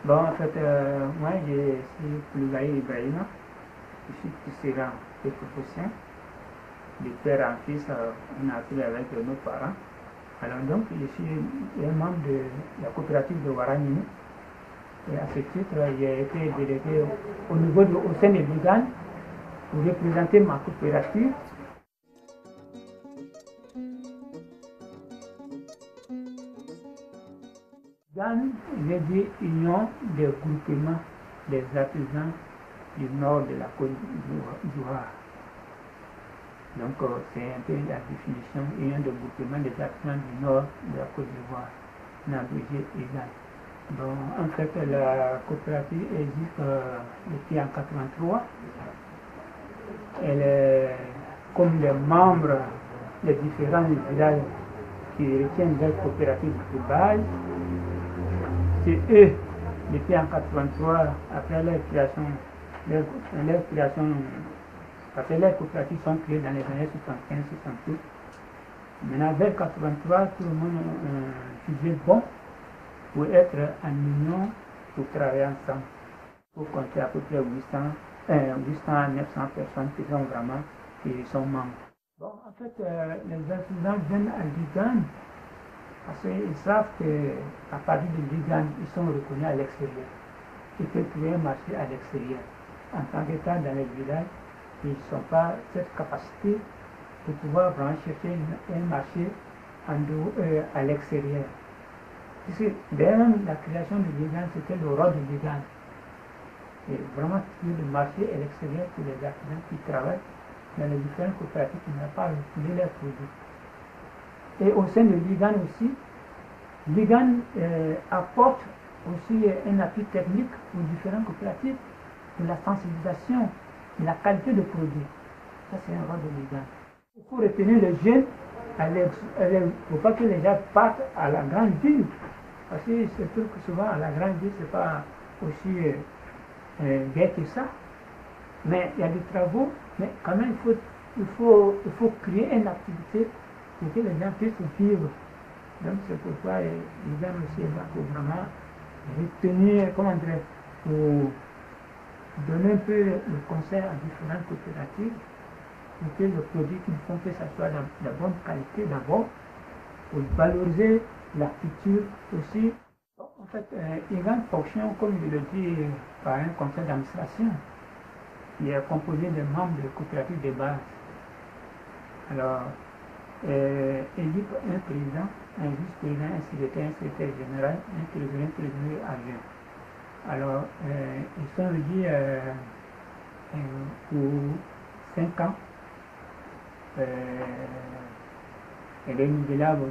Bon, en fait, moi, je suis Koulibaly Ibrahima. Je suis tisserand de profession. De père en fils, on a appris avec nos parents. Alors donc, je suis un membre de la coopérative de Waranini. Et à ce titre, j'ai été délégué au sein de l'IGAN pour représenter ma coopérative. GAN veut dire Union des groupements des artisans du nord de la Côte d'Ivoire. Donc c'est un peu la définition, Union des groupements des artisans du nord de la Côte d'Ivoire, on a abrégé UGAN. Bon, en fait, la coopérative existe depuis en 1983. Elle est comme les membres des différents villages qui retiennent leur coopérative de base. C'est eux, depuis en 1983, après leur création, parce que les coopératives sont créées dans les années 75-68. Maintenant, vers 1983, tout le monde jugé bon pour être en union, pour travailler ensemble. Pour compter à peu près 800 à 900 personnes qui sont vraiment qui sont membres. Bon, en fait, les artisans viennent à l'IGAN parce qu'ils savent qu'à partir de l'IGAN, ils sont reconnus à l'extérieur. Ils peuvent trouver un marché à l'extérieur. En tant qu'État dans les villages, ils n'ont pas cette capacité de pouvoir vraiment chercher un marché à l'extérieur. D'ailleurs, la création de l'IGAN, c'était le rôle de l'IGAN. Et vraiment, trouver le marché à l'extérieur pour les artisans qui travaillent dans les différentes coopératives qui n'ont pas refoulé leurs produits. Et au sein de l'IGAN aussi, l'IGAN apporte aussi un appui technique aux différentes coopératives pour la sensibilisation et la qualité de produits. Ça, c'est un rôle de l'IGAN. Il faut retenir les jeunes, il ne faut pas que les gens partent à la grande ville. Parce que c'est sûr que souvent, à la grande ville, ce n'est pas aussi bien que ça. Mais il y a des travaux, mais quand même, il faut créer une activité pour que les gens puissent vivre. Donc c'est pourquoi les gens aussi pour vraiment retenir, comment dire, pour donner un peu le conseil à différentes coopératives pour que le produit qu'ils font, que ça soit de bonne qualité d'abord, pour valoriser la culture aussi. En fait, IGAN fonctionne, comme je le dis, par un conseil d'administration qui est composé de membres de coopératives de base. Alors, élit un président, un vice-président, un secrétaire général, un trésorier adjoint. Alors, ils sont élus pour 5 ans. Et renouvelable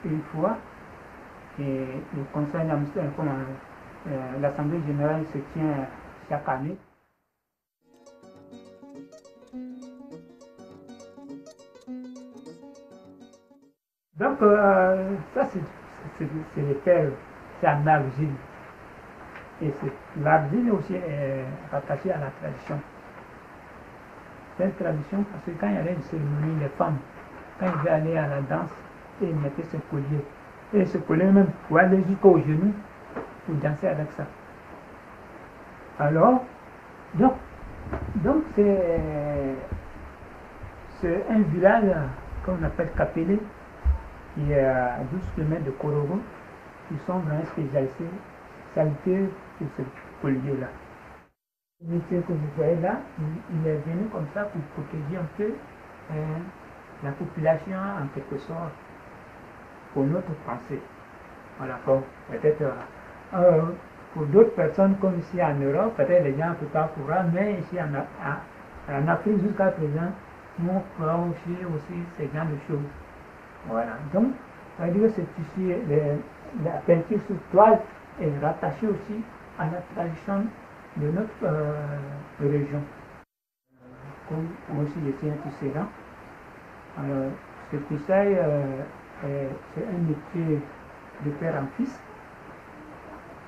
une fois. Et le conseil d'administration, l'Assemblée générale se tient chaque année. Donc, ça, c'est les terres, c'est en argile. Et l'argile aussi est rattachée à la tradition. C'est une tradition parce que quand il y avait une cérémonie, les femmes, quand ils devaient aller à la danse, ils mettaient ce collier. Et ce collier même pour aller jusqu'au genou pour danser avec ça. Alors, donc c'est un village qu'on appelle Kapélé, qui est à 12 km de Korogo, qui sont vraiment spécialisés sur ce collier-là. Le métier que vous voyez là, il est venu comme ça pour protéger un peu la population en quelque sorte pour notre pensée. Voilà, peut-être pour d'autres personnes comme ici en Europe, peut-être les gens ne peuvent pas courant, mais ici en Afrique jusqu'à présent, nous pouvons aussi ces genres de choses. Voilà, donc, ça veut dire que c'est ici, la peinture sur toile est rattachée aussi à la tradition de notre région. Comme moi aussi je suis un tisserand, alors ce tissage c'est un métier de père en fils.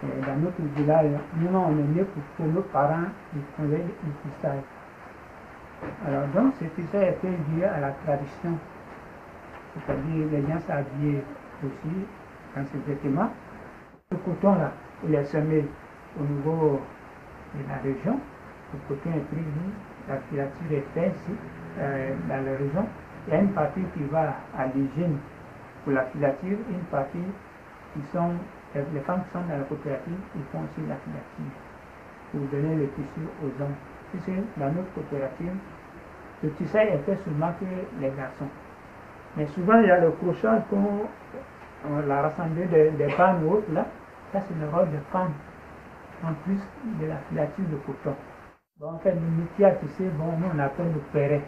Et dans notre village, nous on est né pour nos parents qui faisaient le tissage. Alors donc ce tissage était lié à la tradition, c'est-à-dire les gens s'habillaient aussi dans ces vêtements. Ce coton là il est semé au niveau de la région. Le coton est pris, la filature est faite ici, dans la région. Il y a une partie qui va à l'usine pour la filature, une partie qui sont, les femmes qui sont dans la coopérative, ils font aussi la filature pour donner le tissu aux hommes. Puisque dans notre coopérative, le tissu est fait seulement que les garçons. Mais souvent, il y a le crochage qu'on l'a rassemblé des bandes ou autres là. Ça, c'est le rôle des femmes, en plus de la filature de coton. Bon, en fait, le métier à tisser, bon, nous on appelle le perret.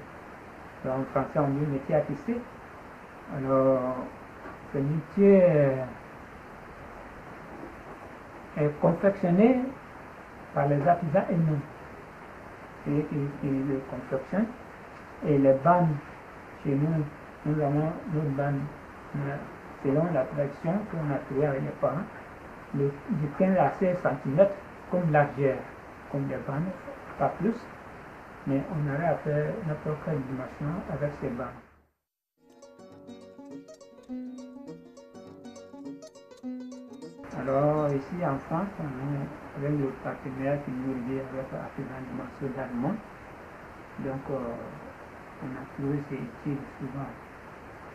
En français, on dit métier à tisser. Alors, ce métier est confectionné par les artisans eux-mêmes. C'est eux qui le confectionnent. Et les bandes, chez nous, nous avons nos bandes, selon la tradition qu'on a trouvée avec les parents, de 15 à 16 cm comme largeur, comme des bandes, pas plus, mais on aurait à faire n'importe quelle dimension avec ces bandes. Alors ici en France, on est avec le partenaire qui nous lie avec l'artisan du morceau d'Allemagne. Donc on a trouvé ces études souvent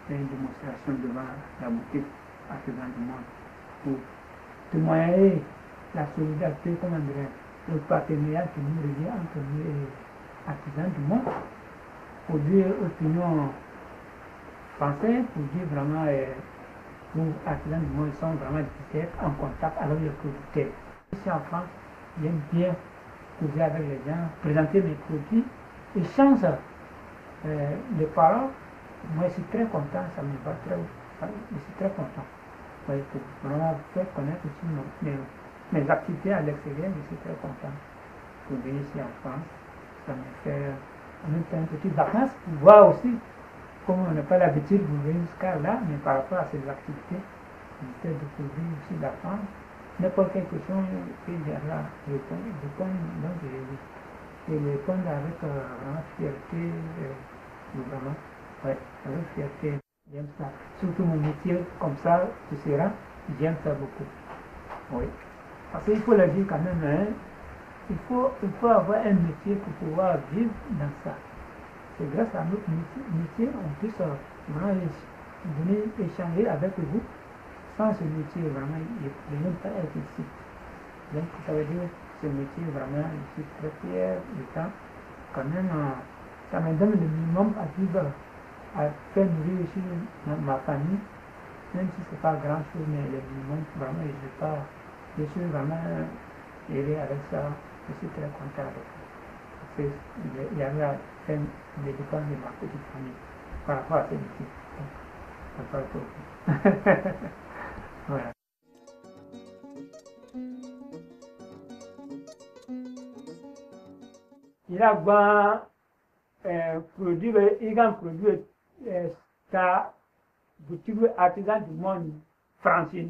faire une démonstration devant la boutique artisan du monde pour témoigner la solidarité, comment dire, le partenariat qui nous relie entre nous et artisans du monde, pour dire opinion française, pour dire vraiment nous, artisans du monde, sont vraiment en contact avec les producteurs. Ici en France, j'aime bien causer avec les gens, présenter mes produits, et chance, les parents, moi je suis très content, ça me va très, je suis très content. Pour vraiment faire connaître aussi mes activités à l'extérieur, je suis très content pour venir ici en France. Ça me fait en même temps une petite vacance pour voir aussi, comme on n'a pas l'habitude de venir jusqu'à là, mais par rapport à ces activités, j'essaie de découvrir aussi la France. N'importe quelle question qu'il y a là, répondre, donc je répondre avec vraiment fierté, vraiment, ouais, avec fierté. J'aime ça. Surtout mon métier comme ça, tu seras, j'aime ça beaucoup. Oui. Parce qu'il faut le dire quand même, hein, il faut avoir un métier pour pouvoir vivre dans ça. C'est grâce à notre métier, on puisse vraiment venir échanger avec vous. Sans ce métier, vraiment, il ne peut même pas être ici. Donc, ça veut dire que ce métier, vraiment, je suis très fier du temps. Quand même, ça me donne le minimum à vivre, à faire nourrir aussi ma famille, même si ce n'est pas grand chose, mais le minimum, vraiment, je suis vraiment aidé avec ça. Je suis très content avec ça. Parce qu'il y avait à faire les dépenses de ma petite famille par rapport à ce métier. Donc, ça va tout. Voilà. Il a produit, il a produit sa boutique artisan du monde français.